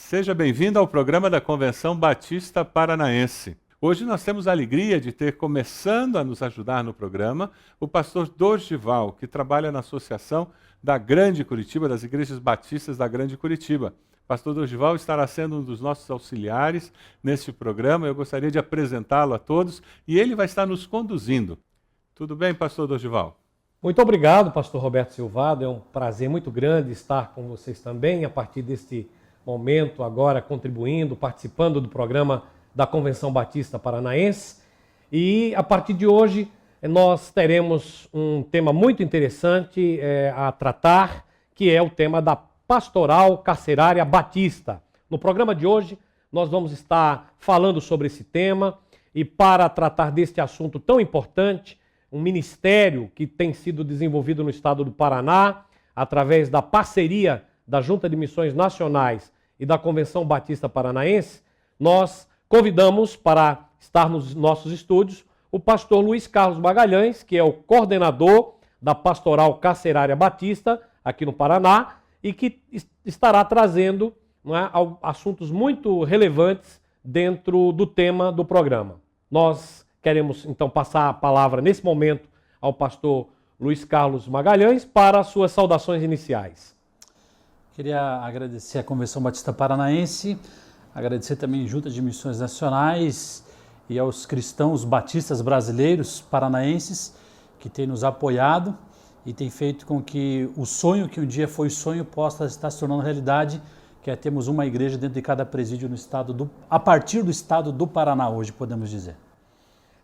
Seja bem-vindo ao programa da Convenção Batista Paranaense. Hoje nós temos a alegria de ter, começando a nos ajudar no programa, o pastor Dorival, que trabalha na Associação da Grande Curitiba, das Igrejas Batistas da Grande Curitiba. Pastor Dorival estará sendo um dos nossos auxiliares neste programa. Eu gostaria de apresentá-lo a todos e ele vai estar nos conduzindo. Tudo bem, pastor Dorival? Muito obrigado, pastor Roberto Silvado. É um prazer muito grande estar com vocês também, a partir deste momento, agora contribuindo, participando do programa da Convenção Batista Paranaense. E a partir de hoje nós teremos um tema muito interessante a tratar, que é o tema da Pastoral Carcerária Batista. No programa de hoje nós vamos estar falando sobre esse tema e para tratar deste assunto tão importante, um ministério que tem sido desenvolvido no estado do Paraná, através da parceria da Junta de Missões Nacionais e da Convenção Batista Paranaense, nós convidamos para estar nos nossos estúdios o pastor Luiz Carlos Magalhães, que é o coordenador da Pastoral Carcerária Batista aqui no Paraná e que estará trazendo, assuntos muito relevantes dentro do tema do programa. Nós queremos então passar a palavra nesse momento ao pastor Luiz Carlos Magalhães para as suas saudações iniciais. Queria agradecer à Convenção Batista Paranaense, agradecer também à Junta de Missões Nacionais e aos cristãos batistas brasileiros paranaenses que têm nos apoiado e têm feito com que o sonho que um dia foi sonho possa estar se tornando realidade, que é termos uma igreja dentro de cada presídio no estado a partir do estado do Paraná hoje, podemos dizer.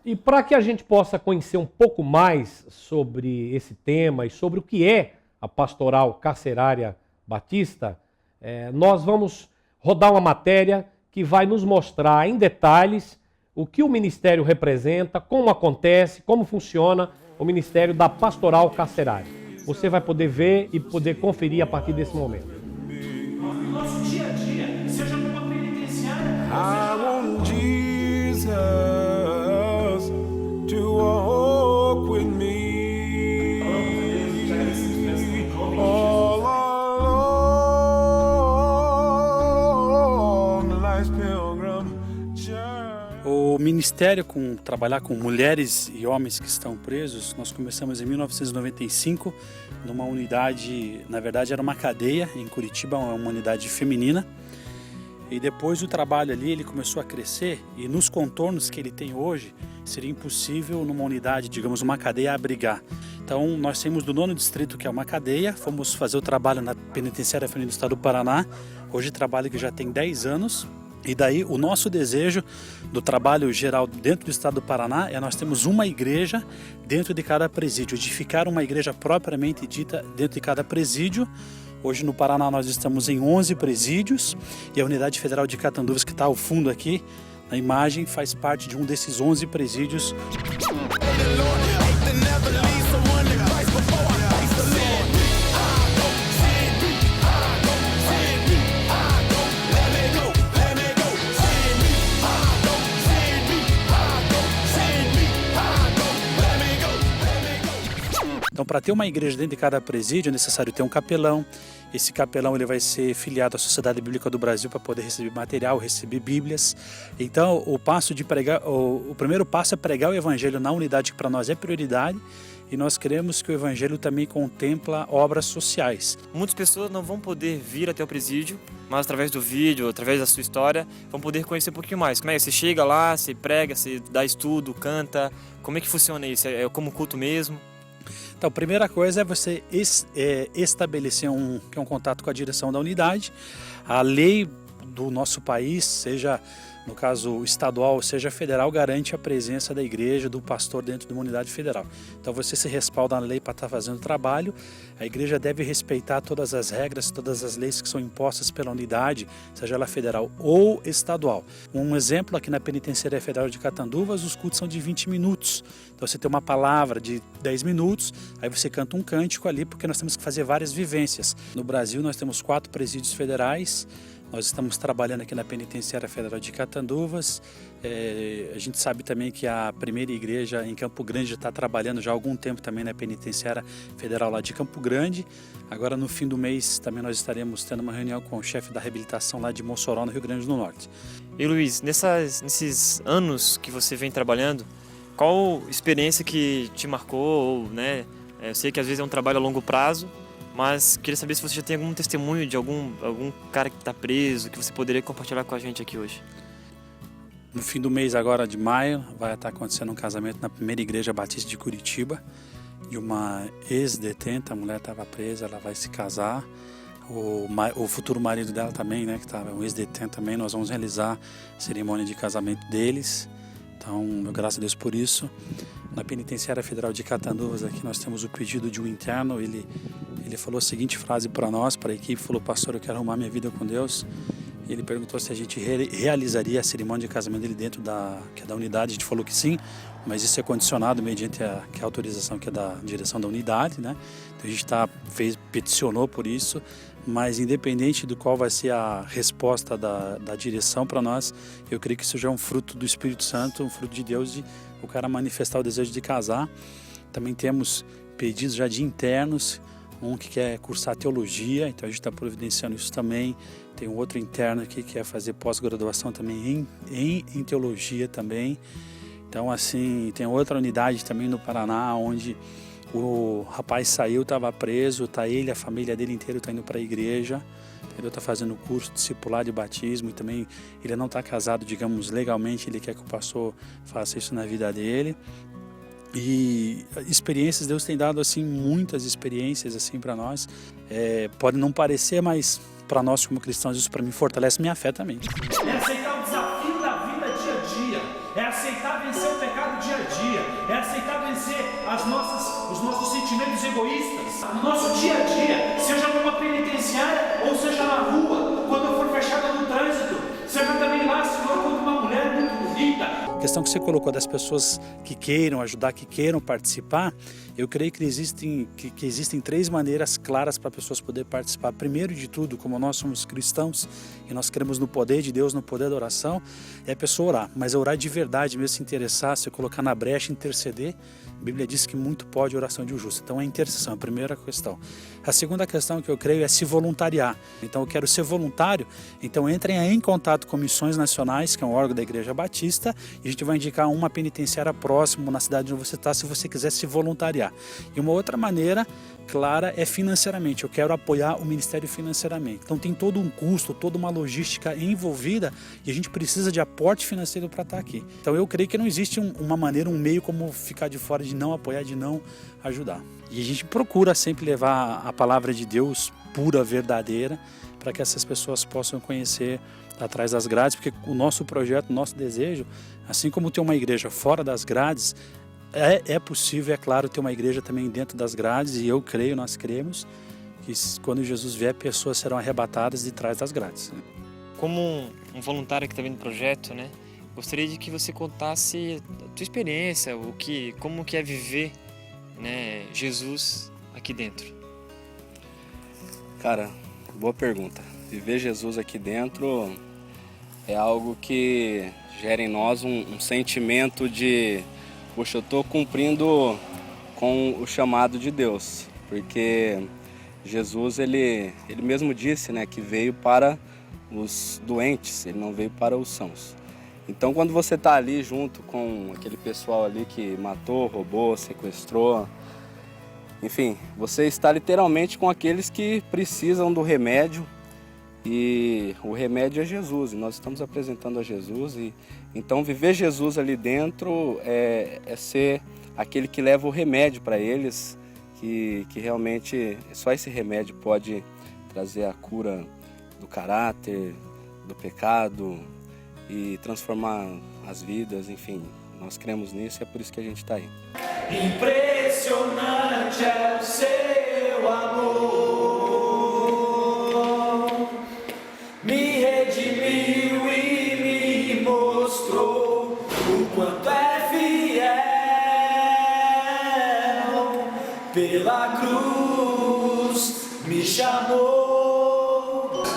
E para que a gente possa conhecer um pouco mais sobre esse tema e sobre o que é a Pastoral Carcerária Batista, nós vamos rodar uma matéria que vai nos mostrar em detalhes o que o Ministério representa, como acontece, como funciona o Ministério da Pastoral Carcerária. Você vai poder ver e poder conferir a partir desse momento. Nosso dia a dia, seja numa penitenciária. I want Jesus to walk with me all along the life's pilgrim journey. O Ministério, trabalhar com mulheres e homens que estão presos, nós começamos em 1995, numa unidade, na verdade era uma cadeia em Curitiba, uma unidade feminina. E depois o trabalho ali, ele começou a crescer e nos contornos que ele tem hoje, seria impossível numa unidade, digamos, uma cadeia abrigar. Então nós saímos do 9º distrito, que é uma cadeia, fomos fazer o trabalho na Penitenciária Feminina do Estado do Paraná, hoje trabalho que já tem 10 anos. E daí o nosso desejo do trabalho geral dentro do estado do Paraná é nós temos uma igreja dentro de cada presídio, edificar uma igreja propriamente dita dentro de cada presídio. Hoje no Paraná nós estamos em 11 presídios e a Unidade Federal de Catanduvas, que está ao fundo aqui na imagem, faz parte de um desses 11 presídios. Então, para ter uma igreja dentro de cada presídio, é necessário ter um capelão. Esse capelão ele vai ser filiado à Sociedade Bíblica do Brasil para poder receber material, receber bíblias. Então, o primeiro passo é pregar o evangelho na unidade, que para nós é prioridade. E nós queremos que o evangelho também contempla obras sociais. Muitas pessoas não vão poder vir até o presídio, mas através do vídeo, através da sua história, vão poder conhecer um pouquinho mais. Como é que você chega lá, você prega, você dá estudo, canta? Como é que funciona isso? É como culto mesmo? Então, a primeira coisa é você estabelecer um contato com a direção da unidade. A lei do nosso país, seja no caso estadual, seja federal, garante a presença da igreja, do pastor dentro de uma unidade federal. Então você se respalda na lei para estar fazendo o trabalho. A igreja deve respeitar todas as regras, todas as leis que são impostas pela unidade, seja ela federal ou estadual. Um exemplo, aqui na Penitenciária Federal de Catanduvas, os cultos são de 20 minutos. Então você tem uma palavra de 10 minutos, aí você canta um cântico ali, porque nós temos que fazer várias vivências. No Brasil nós temos 4 presídios federais, Nós estamos trabalhando aqui na Penitenciária Federal de Catanduvas. A gente sabe também que a primeira igreja em Campo Grande já está trabalhando já há algum tempo também na Penitenciária Federal lá de Campo Grande. Agora no fim do mês também nós estaremos tendo uma reunião com o chefe da reabilitação lá de Mossoró, no Rio Grande do Norte. E Luiz, nesses anos que você vem trabalhando, qual experiência que te marcou, né? Eu sei que às vezes é um trabalho a longo prazo, mas queria saber se você já tem algum testemunho de algum cara que está preso, que você poderia compartilhar com a gente aqui hoje. No fim do mês agora de maio vai estar acontecendo um casamento na primeira igreja batista de Curitiba, de uma ex-detenta. A mulher estava presa, ela vai se casar. O futuro marido dela também, né, que estava um ex-detento também. Nós vamos realizar a cerimônia de casamento deles. Então, graças a Deus por isso. Na Penitenciária Federal de Catanduvas aqui nós temos o pedido de um interno. Ele falou a seguinte frase para nós, para a equipe, falou: pastor, eu quero arrumar minha vida com Deus. Ele perguntou se a gente realizaria a cerimônia de casamento dele dentro da unidade. A gente falou que sim, mas isso é condicionado mediante a autorização que é da direção da unidade, né? Então a gente peticionou por isso, mas independente do qual vai ser a resposta da direção para nós, eu creio que isso já é um fruto do Espírito Santo, um fruto de Deus, de o cara manifestar o desejo de casar. Também temos pedidos já de internos, um que quer cursar teologia, então a gente está providenciando isso também. Tem um outro interno aqui que quer fazer pós-graduação também em teologia também. Então, assim, tem outra unidade também no Paraná, onde o rapaz saiu, estava preso, tá ele, a família dele inteira está indo para a igreja. Ele está fazendo o curso discipular de batismo e também ele não está casado, digamos, legalmente, ele quer que o pastor faça isso na vida dele. E experiências, Deus tem dado assim muitas experiências assim para nós. Pode não parecer, mas para nós como cristãos isso para mim fortalece minha fé também. É aceitar o desafio da vida dia a dia. É aceitar vencer o pecado dia a dia. É aceitar vencer os nossos sentimentos egoístas. No nosso dia a dia, seja numa penitenciária ou seja na rua, quando eu for fechado no trânsito, seja também lá, Senhor, quando uma mulher muito bonita. A questão que você colocou das pessoas que queiram ajudar, que queiram participar, eu creio que existem três maneiras claras para pessoas poderem participar. Primeiro de tudo, como nós somos cristãos e nós cremos no poder de Deus, no poder da oração, é a pessoa orar. Mas orar de verdade, mesmo se interessar, se colocar na brecha, interceder. A Bíblia diz que muito pode a oração de um justo. Então é a intercessão, a primeira questão. A segunda questão que eu creio é se voluntariar. Então eu quero ser voluntário, então entrem em contato com Missões Nacionais, que é um órgão da Igreja Batista, e a gente vai indicar uma penitenciária próximo na cidade onde você está, se você quiser se voluntariar. E uma outra maneira clara é financeiramente. Eu quero apoiar o ministério financeiramente. Então tem todo um custo, toda uma logística envolvida e a gente precisa de aporte financeiro para estar aqui. Então eu creio que não existe uma maneira, um meio como ficar de fora, de não apoiar, de não ajudar. E a gente procura sempre levar a palavra de Deus pura, verdadeira, para que essas pessoas possam conhecer atrás das grades, porque o nosso projeto, o nosso desejo, assim como ter uma igreja fora das grades, é possível, é claro, ter uma igreja também dentro das grades, e eu creio, nós cremos, que quando Jesus vier, pessoas serão arrebatadas de trás das grades. Como um voluntário que está vendo o projeto, né? Gostaria de que você contasse a tua experiência, como que é viver, né, Jesus aqui dentro. Cara, boa pergunta. Viver Jesus aqui dentro é algo que gera em nós um sentimento de: poxa, eu estou cumprindo com o chamado de Deus, porque Jesus, ele mesmo disse, né, que veio para os doentes, ele não veio para os sãos. Então, quando você está ali junto com aquele pessoal ali que matou, roubou, sequestrou, enfim, você está literalmente com aqueles que precisam do remédio, e o remédio é Jesus, e nós estamos apresentando a Jesus, e então viver Jesus ali dentro é ser aquele que leva o remédio para eles, que realmente só esse remédio pode trazer a cura do caráter, do pecado e transformar as vidas, enfim, nós cremos nisso e é por isso que a gente está aí. Impressionante é o seu amor, me redimiu e me mostrou o quanto é fiel, pela cruz me chamou.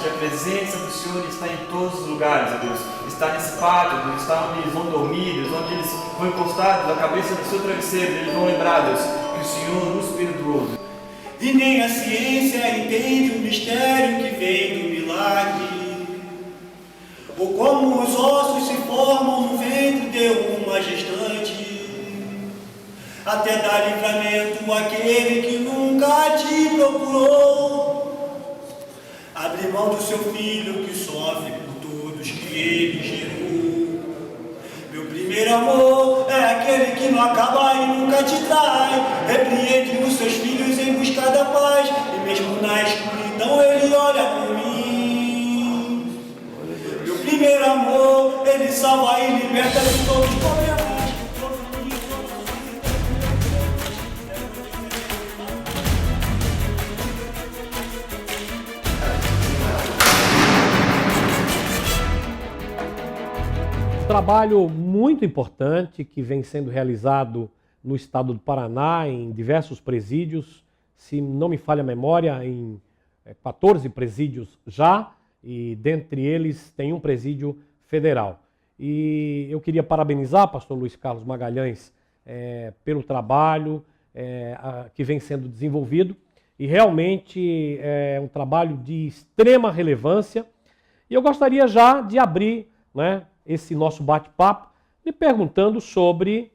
Quer presença do Senhor está em todos os lugares, ó Deus. Está nesse pátio, Deus, está onde eles vão dormir, Deus, onde eles vão encostados, a cabeça do seu travesseiro, eles vão lembrar, Deus, que o Senhor nos perdoou. E nem a ciência entende o mistério que vem do milagre, ou como os ossos se formam no ventre de uma gestante, até dar livramento àquele que nunca te procurou. Abre mão do seu filho que sofre por todos que ele gerou. Meu primeiro amor é aquele que não acaba e nunca te trai. Repreende os seus filhos em busca da paz, e mesmo na escuridão ele olha por mim. Meu primeiro amor, ele salva e liberta de todos os problemas. Trabalho muito importante que vem sendo realizado no estado do Paraná, em diversos presídios, se não me falha a memória, em 14 presídios já, e dentre eles tem um presídio federal. E eu queria parabenizar pastor Luiz Carlos Magalhães pelo trabalho que vem sendo desenvolvido, e realmente é um trabalho de extrema relevância. E eu gostaria já de abrir, né, esse nosso bate-papo, me perguntando sobre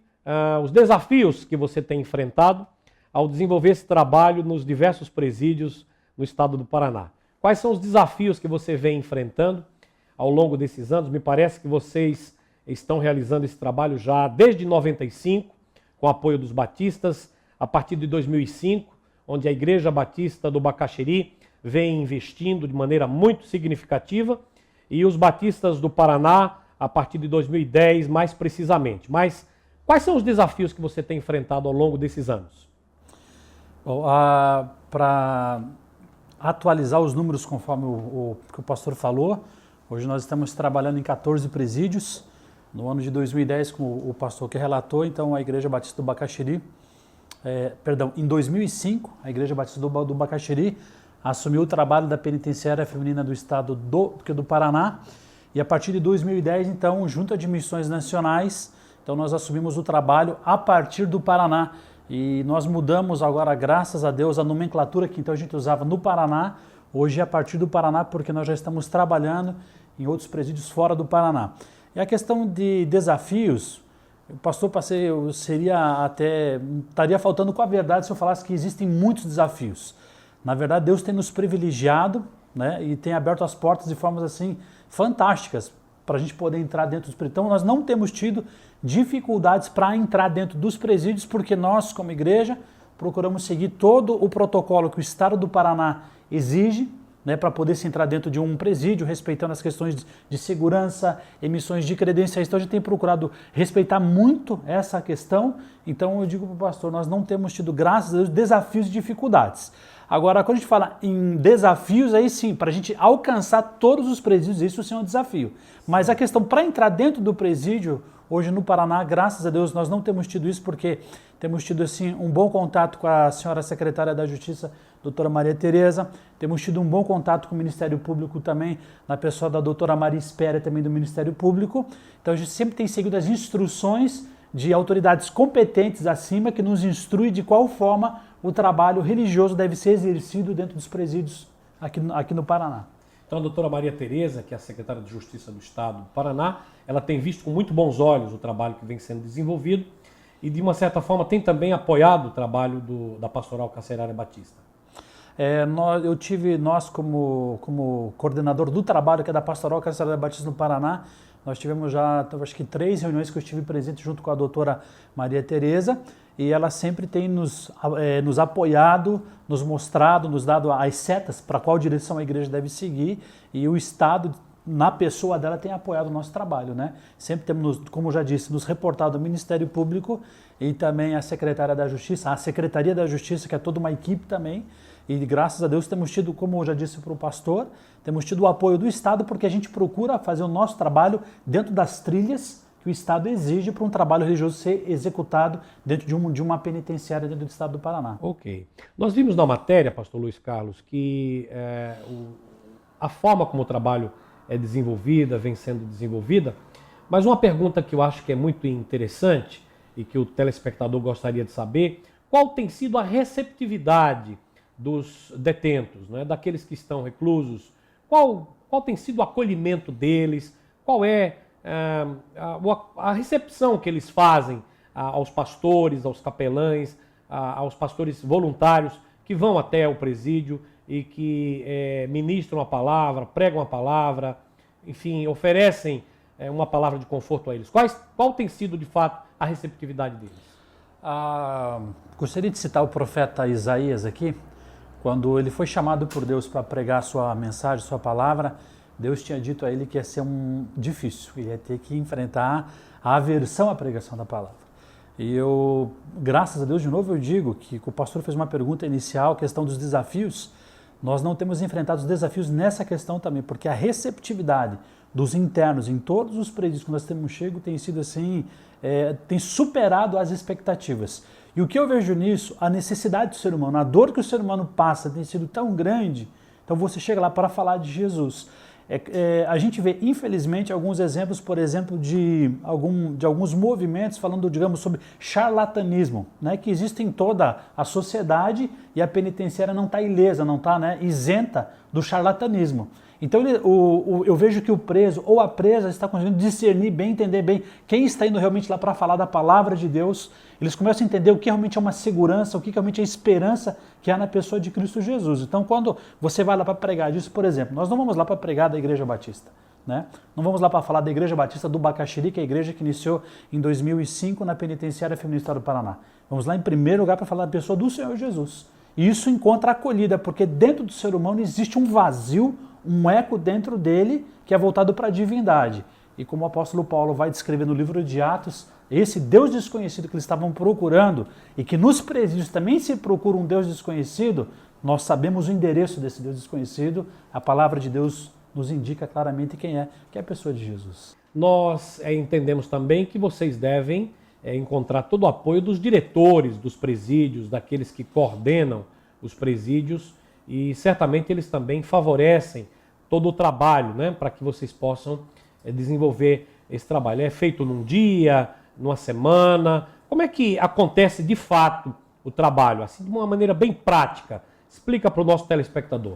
os desafios que você tem enfrentado ao desenvolver esse trabalho nos diversos presídios no estado do Paraná. Quais são os desafios que você vem enfrentando ao longo desses anos? Me parece que vocês estão realizando esse trabalho já desde 95, com o apoio dos batistas, a partir de 2005, onde a Igreja Batista do Bacaxiri vem investindo de maneira muito significativa, e os batistas do Paraná a partir de 2010, mais precisamente. Mas quais são os desafios que você tem enfrentado ao longo desses anos? Para atualizar os números conforme o que o pastor falou, hoje nós estamos trabalhando em 14 presídios. No ano de 2010, como o pastor que relatou, então a Igreja Batista do Bacaxiri, em 2005, a Igreja Batista do Bacaxiri assumiu o trabalho da penitenciária feminina do estado do Paraná. E a partir de 2010, então, junto de missões nacionais, então nós assumimos o trabalho a partir do Paraná. E nós mudamos agora, graças a Deus, a nomenclatura que então a gente usava no Paraná, hoje é a partir do Paraná, porque nós já estamos trabalhando em outros presídios fora do Paraná. E a questão de desafios, o pastor Passeio estaria faltando com a verdade se eu falasse que existem muitos desafios. Na verdade, Deus tem nos privilegiado, né, e tem aberto as portas de formas assim fantásticas para a gente poder entrar dentro dos presídios. Então, nós não temos tido dificuldades para entrar dentro dos presídios, porque nós, como igreja, procuramos seguir todo o protocolo que o Estado do Paraná exige, né, para poder se entrar dentro de um presídio, respeitando as questões de segurança, emissões de credenciais. Então, a gente tem procurado respeitar muito essa questão. Então, eu digo para o pastor, nós não temos tido, graças a Deus, desafios e dificuldades. Agora, quando a gente fala em desafios, aí sim, para a gente alcançar todos os presídios, isso sim é um desafio. Mas a questão para entrar dentro do presídio, hoje no Paraná, graças a Deus, nós não temos tido isso, porque temos tido assim, um bom contato com a senhora secretária da Justiça, doutora Maria Tereza, temos tido um bom contato com o Ministério Público também, na pessoa da doutora Maria Espera, também do Ministério Público. Então a gente sempre tem seguido as instruções de autoridades competentes acima, que nos instrui de qual forma o trabalho religioso deve ser exercido dentro dos presídios aqui no Paraná. Então a doutora Maria Tereza, que é a secretária de Justiça do Estado do Paraná, ela tem visto com muito bons olhos o trabalho que vem sendo desenvolvido e, de uma certa forma, tem também apoiado o trabalho da Pastoral Carcerária Batista. Nós como coordenador do trabalho que é da Pastoral Carcerária Batista no Paraná, nós tivemos já, acho que 3 reuniões que eu estive presente junto com a doutora Maria Tereza, e ela sempre tem nos apoiado, nos mostrado, nos dado as setas para qual direção a igreja deve seguir, e o Estado, na pessoa dela, tem apoiado o nosso trabalho, né? Sempre temos, como já disse, nos reportado ao Ministério Público e também a Secretária da Justiça, a Secretaria da Justiça, que é toda uma equipe também, e graças a Deus temos tido, como eu já disse para o pastor, temos tido o apoio do Estado, porque a gente procura fazer o nosso trabalho dentro das trilhas que o Estado exige para um trabalho religioso ser executado dentro de uma penitenciária dentro do Estado do Paraná. Ok. Nós vimos na matéria, pastor Luiz Carlos, que a forma como o trabalho é desenvolvida, vem sendo desenvolvida. Mas uma pergunta que eu acho que é muito interessante e que o telespectador gostaria de saber, qual tem sido a receptividade dos detentos, né, daqueles que estão reclusos? Qual tem sido o acolhimento deles? Qual é a recepção que eles fazem aos pastores, aos capelães, aos pastores voluntários que vão até o presídio e que ministram a palavra, pregam a palavra, enfim, oferecem uma palavra de conforto a eles? Qual tem sido, de fato, a receptividade deles? Gostaria de citar o profeta Isaías aqui. Quando ele foi chamado por Deus para pregar sua mensagem, sua palavra, Deus tinha dito a ele que ia ser difícil, ele ia ter que enfrentar a aversão à pregação da palavra. E eu, graças a Deus, de novo eu digo que o pastor fez uma pergunta inicial, a questão dos desafios. Nós não temos enfrentado os desafios nessa questão também, porque a receptividade dos internos em todos os presídios que nós temos chego tem sido assim, tem superado as expectativas. E o que eu vejo nisso, a necessidade do ser humano, a dor que o ser humano passa tem sido tão grande, então você chega lá para falar de Jesus. A gente vê, infelizmente, alguns exemplos, por exemplo, de alguns movimentos falando, digamos, sobre charlatanismo, né, que existe em toda a sociedade e a penitenciária não está ilesa, não está, né, isenta do charlatanismo. Então eu vejo que o preso ou a presa está conseguindo discernir bem, entender bem quem está indo realmente lá para falar da palavra de Deus. Eles começam a entender o que realmente é uma segurança, o que realmente é a esperança que há na pessoa de Cristo Jesus. Então quando você vai lá para pregar disso, por exemplo, nós não vamos lá para pregar da Igreja Batista, né? Não vamos lá para falar da Igreja Batista do Bacaxiri, que é a igreja que iniciou em 2005 na Penitenciária Feminista do Paraná. Vamos lá em primeiro lugar para falar da pessoa do Senhor Jesus. E isso encontra acolhida, porque dentro do ser humano existe um vazio, um eco dentro dele que é voltado para a divindade. E como o apóstolo Paulo vai descrever no livro de Atos, esse Deus desconhecido que eles estavam procurando e que nos presídios também se procura um Deus desconhecido, nós sabemos o endereço desse Deus desconhecido, a palavra de Deus nos indica claramente quem é, que é a pessoa de Jesus. Nós entendemos também que vocês devem encontrar todo o apoio dos diretores dos presídios, daqueles que coordenam os presídios, e certamente eles também favorecem todo o trabalho, né, para que vocês possam desenvolver esse trabalho. É feito num dia, numa semana? Como é que acontece de fato o trabalho? Assim, de uma maneira bem prática. Explica para o nosso telespectador.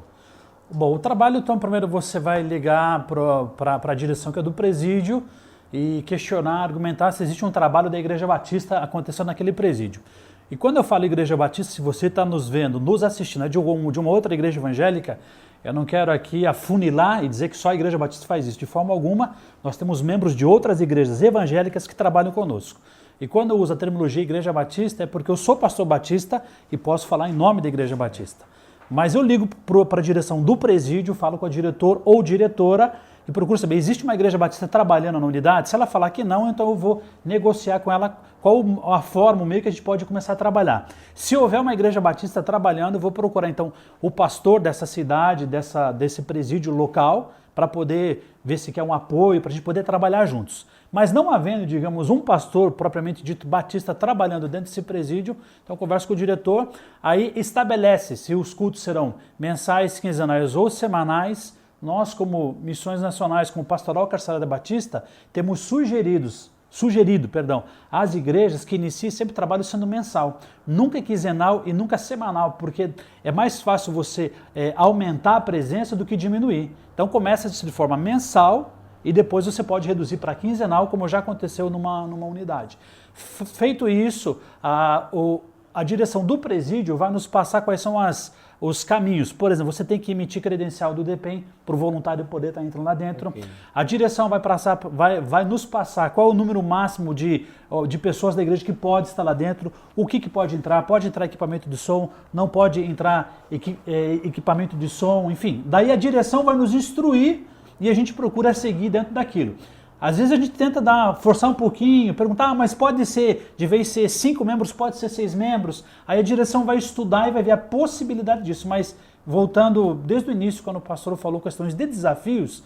Bom, o trabalho, então, primeiro você vai ligar para a direção que é do presídio e questionar, argumentar se existe um trabalho da Igreja Batista acontecendo naquele presídio. E quando eu falo Igreja Batista, se você está nos vendo, nos assistindo de uma outra igreja evangélica, eu não quero aqui afunilar e dizer que só a Igreja Batista faz isso. De forma alguma, nós temos membros de outras igrejas evangélicas que trabalham conosco. E quando eu uso a terminologia Igreja Batista, é porque eu sou pastor batista e posso falar em nome da Igreja Batista. Mas eu ligo para a direção do presídio, falo com a diretor ou diretora e procuro saber, existe uma Igreja Batista trabalhando na unidade? Se ela falar que não, então eu vou negociar com ela qual a forma, o meio que a gente pode começar a trabalhar. Se houver uma Igreja Batista trabalhando, eu vou procurar então o pastor dessa cidade, desse presídio local, para poder ver se quer um apoio, para a gente poder trabalhar juntos. Mas não havendo, digamos, um pastor propriamente dito batista trabalhando dentro desse presídio, então eu converso com o diretor, aí estabelece se os cultos serão mensais, quinzenais ou semanais. Nós, como Missões Nacionais, como Pastoral Carcerária Batista, temos sugerido às igrejas que iniciem sempre trabalho sendo mensal, nunca quinzenal e nunca semanal, porque é mais fácil você aumentar a presença do que diminuir. Então começa de forma mensal e depois você pode reduzir para quinzenal, como já aconteceu numa unidade. Feito isso, a direção do presídio vai nos passar quais são os caminhos. Por exemplo, você tem que emitir credencial do DPEM para o voluntário poder estar entrando lá dentro. Okay. A direção vai nos passar qual é o número máximo de pessoas da igreja que pode estar lá dentro, o que pode entrar equipamento de som, não pode entrar equipamento de som, enfim. Daí a direção vai nos instruir e a gente procura seguir dentro daquilo. Às vezes a gente tenta forçar um pouquinho, perguntar, mas pode ser, de vez ser 5 membros, pode ser 6 membros. Aí a direção vai estudar e vai ver a possibilidade disso. Mas voltando desde o início, quando o pastor falou questões de desafios,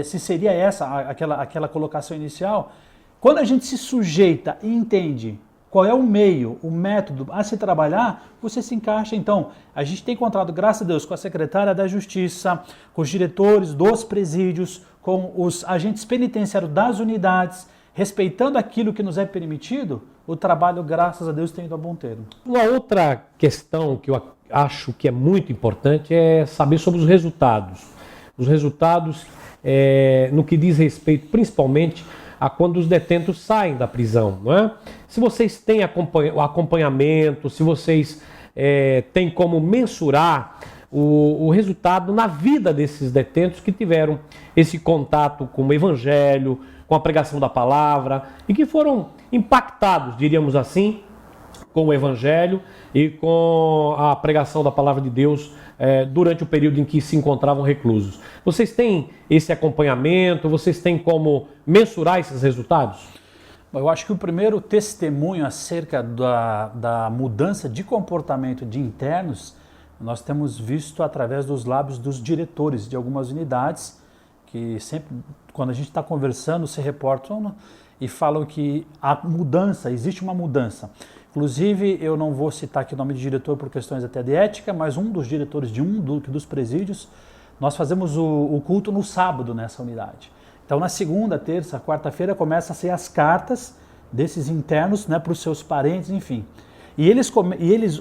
se seria essa aquela colocação inicial, quando a gente se sujeita e entende qual é o meio, o método a se trabalhar, você se encaixa. Então, a gente tem encontrado, graças a Deus, com a secretária da Justiça, com os diretores dos presídios, com os agentes penitenciários das unidades, respeitando aquilo que nos é permitido, o trabalho, graças a Deus, tem ido a bom termo. Uma outra questão que eu acho que é muito importante é saber sobre os resultados. Os resultados no que diz respeito principalmente a quando os detentos saem da prisão, não é? Se vocês têm o acompanhamento, se vocês têm como mensurar o resultado na vida desses detentos que tiveram esse contato com o Evangelho, com a pregação da palavra e que foram impactados, diríamos assim, com o Evangelho e com a pregação da palavra de Deus durante o período em que se encontravam reclusos. Vocês têm esse acompanhamento? Vocês têm como mensurar esses resultados? Eu acho que o primeiro testemunho acerca da mudança de comportamento de internos, nós temos visto através dos lábios dos diretores de algumas unidades, que sempre, quando a gente está conversando, se reportam e falam que a mudança, existe uma mudança. Inclusive, eu não vou citar aqui o nome de diretor por questões até de ética, mas um dos diretores de dos presídios, nós fazemos o culto no sábado nessa unidade. Então, na segunda, terça, quarta-feira, começam a ser as cartas desses internos, né, para os seus parentes, enfim.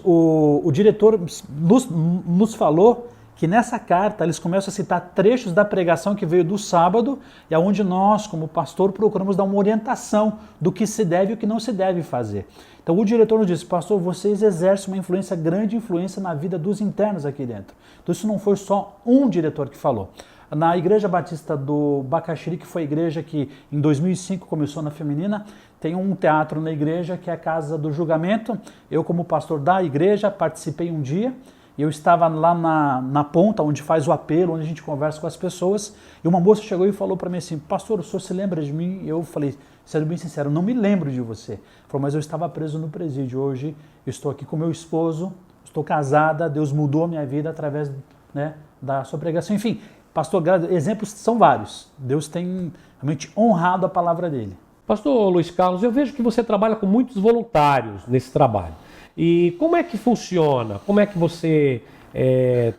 O diretor nos falou que nessa carta eles começam a citar trechos da pregação que veio do sábado e aonde nós, como pastor, procuramos dar uma orientação do que se deve e o que não se deve fazer. Então o diretor nos disse: pastor, vocês exercem uma influência, grande influência na vida dos internos aqui dentro. Então isso não foi só um diretor que falou. Na Igreja Batista do Bacaxiri, que foi a igreja que em 2005 começou na feminina, tem um teatro na igreja que é a Casa do Julgamento. Eu, como pastor da igreja, participei um dia. Eu estava lá na ponta, onde faz o apelo, onde a gente conversa com as pessoas, e uma moça chegou e falou para mim assim: pastor, o senhor se lembra de mim? Eu falei, sendo bem sincero, não me lembro de você. Ele falou, mas eu estava preso no presídio, hoje eu estou aqui com meu esposo, estou casada, Deus mudou a minha vida através, né, da sua pregação. Enfim, pastor, exemplos são vários. Deus tem realmente honrado a palavra dele. Pastor Luiz Carlos, eu vejo que você trabalha com muitos voluntários nesse trabalho. E como é que funciona? Como é que você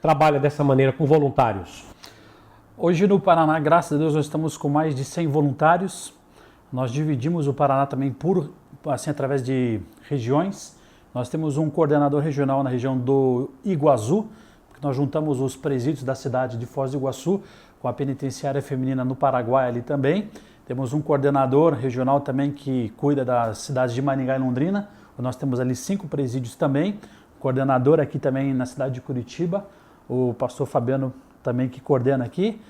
trabalha dessa maneira com voluntários? Hoje no Paraná, graças a Deus, nós estamos com mais de 100 voluntários. Nós dividimos o Paraná também através de regiões. Nós temos um coordenador regional na região do Iguaçu, porque nós juntamos os presídios da cidade de Foz do Iguaçu com a penitenciária feminina no Paraguai ali também. Temos um coordenador regional também que cuida das cidades de Maringá e Londrina. Nós temos ali 5 presídios também, coordenador aqui também na cidade de Curitiba, o pastor Fabiano também que coordena aqui.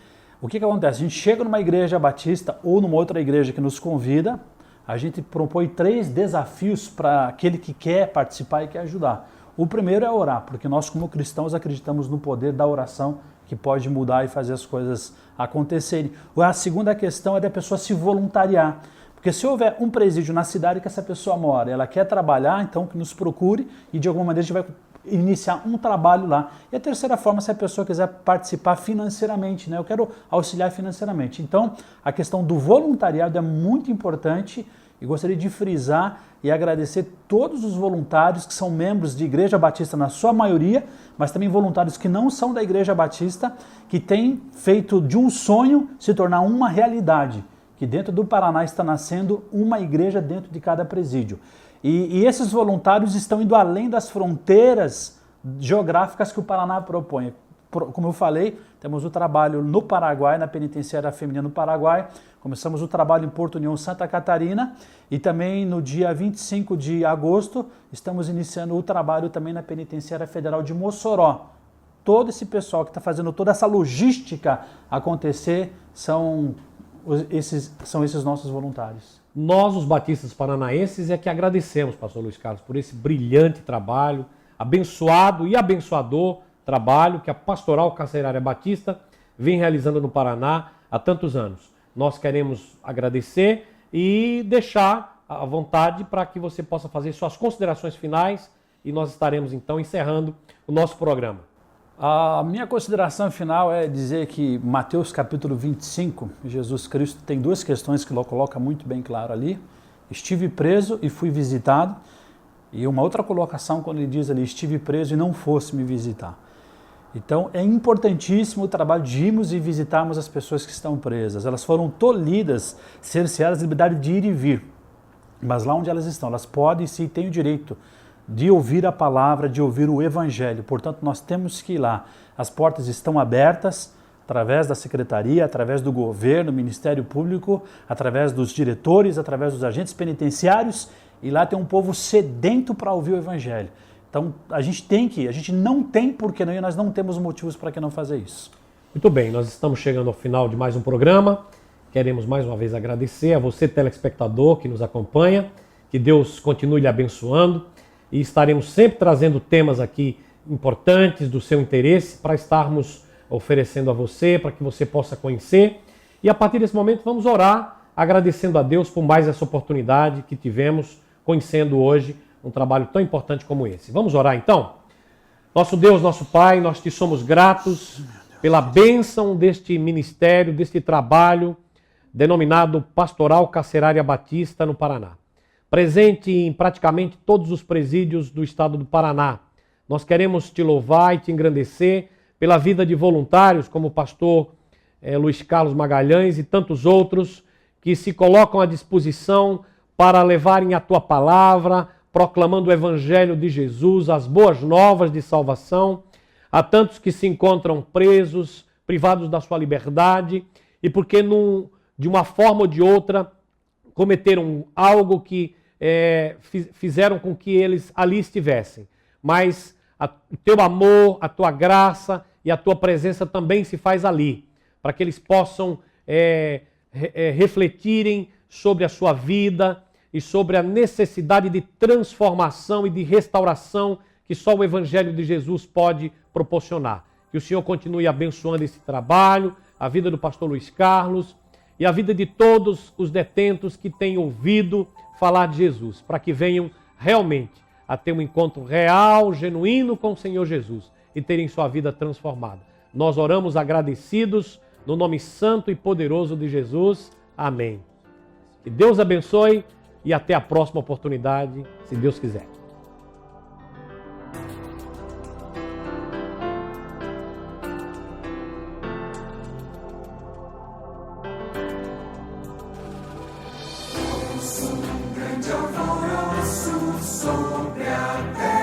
O que acontece? A gente chega numa igreja batista ou numa outra igreja que nos convida, a gente propõe 3 desafios para aquele que quer participar e quer ajudar. O primeiro é orar, porque nós como cristãos acreditamos no poder da oração que pode mudar e fazer as coisas acontecerem. A segunda questão é da pessoa se voluntariar. Porque se houver um presídio na cidade que essa pessoa mora, ela quer trabalhar, então que nos procure e de alguma maneira a gente vai iniciar um trabalho lá. E a terceira forma, se a pessoa quiser participar financeiramente, né? Eu quero auxiliar financeiramente. Então, a questão do voluntariado é muito importante e gostaria de frisar e agradecer todos os voluntários que são membros de Igreja Batista na sua maioria, mas também voluntários que não são da Igreja Batista, que têm feito de um sonho se tornar uma realidade. Que dentro do Paraná está nascendo uma igreja dentro de cada presídio. E esses voluntários estão indo além das fronteiras geográficas que o Paraná propõe. Como eu falei, temos o trabalho no Paraguai, na penitenciária feminina no Paraguai, começamos o trabalho em Porto União, Santa Catarina, e também no dia 25 de agosto estamos iniciando o trabalho também na penitenciária federal de Mossoró. Todo esse pessoal que está fazendo toda essa logística acontecer são esses nossos voluntários. Nós, os batistas paranaenses, é que agradecemos, pastor Luiz Carlos, por esse brilhante trabalho, abençoado e abençoador trabalho que a Pastoral Carcerária Batista vem realizando no Paraná há tantos anos. Nós queremos agradecer e deixar à vontade para que você possa fazer suas considerações finais e nós estaremos então encerrando o nosso programa. A minha consideração final é dizer que Mateus capítulo 25, Jesus Cristo tem 2 questões que ele coloca muito bem claro ali, Estive preso e fui visitado. E uma outra colocação quando ele diz ali, estive preso e não fosse me visitar. Então é importantíssimo o trabalho de irmos e visitarmos as pessoas que estão presas. Elas foram tolhidas, cerceadas a liberdade de ir e vir. Mas lá onde elas estão, elas podem e sim têm o direito de ouvir a palavra, de ouvir o evangelho. Portanto, nós temos que ir lá. As portas estão abertas através da secretaria, através do governo, Ministério Público, através dos diretores, através dos agentes penitenciários, e lá tem um povo sedento para ouvir o evangelho. Então, a gente não tem porquê não ir, nós não temos motivos para que não fazer isso. Muito bem, nós estamos chegando ao final de mais um programa. Queremos mais uma vez agradecer a você, telespectador, que nos acompanha. Que Deus continue lhe abençoando. E estaremos sempre trazendo temas aqui importantes do seu interesse para estarmos oferecendo a você, para que você possa conhecer. E a partir desse momento vamos orar, agradecendo a Deus por mais essa oportunidade que tivemos, conhecendo hoje um trabalho tão importante como esse. Vamos orar então? Nosso Deus, nosso Pai, nós te somos gratos pela bênção deste ministério, deste trabalho denominado Pastoral Carcerária Batista no Paraná. Presente em praticamente todos os presídios do estado do Paraná. Nós queremos te louvar e te engrandecer pela vida de voluntários como o pastor Luiz Carlos Magalhães e tantos outros que se colocam à disposição para levarem a tua palavra, proclamando o Evangelho de Jesus, as boas novas de salvação, a tantos que se encontram presos, privados da sua liberdade, e porque de uma forma ou de outra cometeram algo que fizeram com que eles ali estivessem. Mas o teu amor, a tua graça e a tua presença também se faz ali, para que eles possam refletirem sobre a sua vida, e sobre a necessidade de transformação e de restauração que só o Evangelho de Jesus pode proporcionar. Que o Senhor continue abençoando esse trabalho, a vida do pastor Luiz Carlos e a vida de todos os detentos que têm ouvido falar de Jesus, para que venham realmente a ter um encontro real, genuíno com o Senhor Jesus e terem sua vida transformada. Nós oramos agradecidos no nome santo e poderoso de Jesus. Amém. Que Deus abençoe. E até a próxima oportunidade, se Deus quiser. Um grande alvoroço sobre a terra.